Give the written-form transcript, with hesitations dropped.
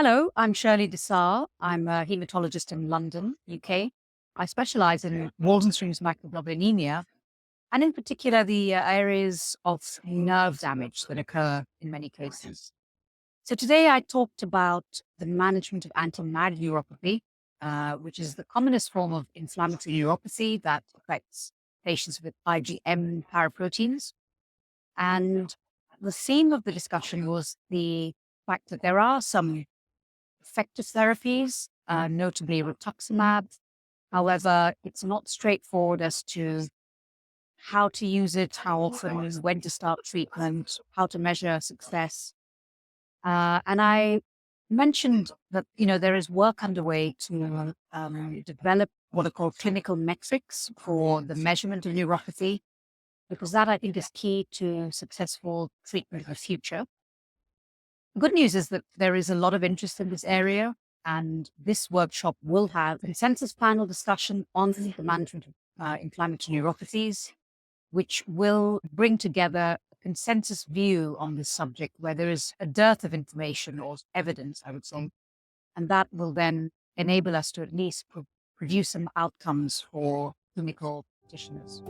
Hello, I'm Shirley D'Sa. I'm a hematologist in London, UK. I specialize in Waldenstrom's macroglobulinemia, and in particular, the areas of nerve damage that occur in many cases. So today I talked about the management of anti-myelin neuropathy, which is the commonest form of inflammatory neuropathy that affects patients with IgM paraproteins. And the theme of the discussion was the fact that there are some effective therapies, notably rituximab. However, it's not straightforward as to how to use it, how often, when to start treatment, how to measure success. And I mentioned that there is work underway to develop what are called clinical metrics for the measurement of neuropathy, because that I think is key to successful treatment in the future. Good news is that there is a lot of interest in this area, and this workshop will have a consensus panel discussion on the management of inflammatory neuropathies, which will bring together a consensus view on this subject where there is a dearth of information or evidence, I would say, and that will then enable us to at least produce some outcomes for clinical practitioners.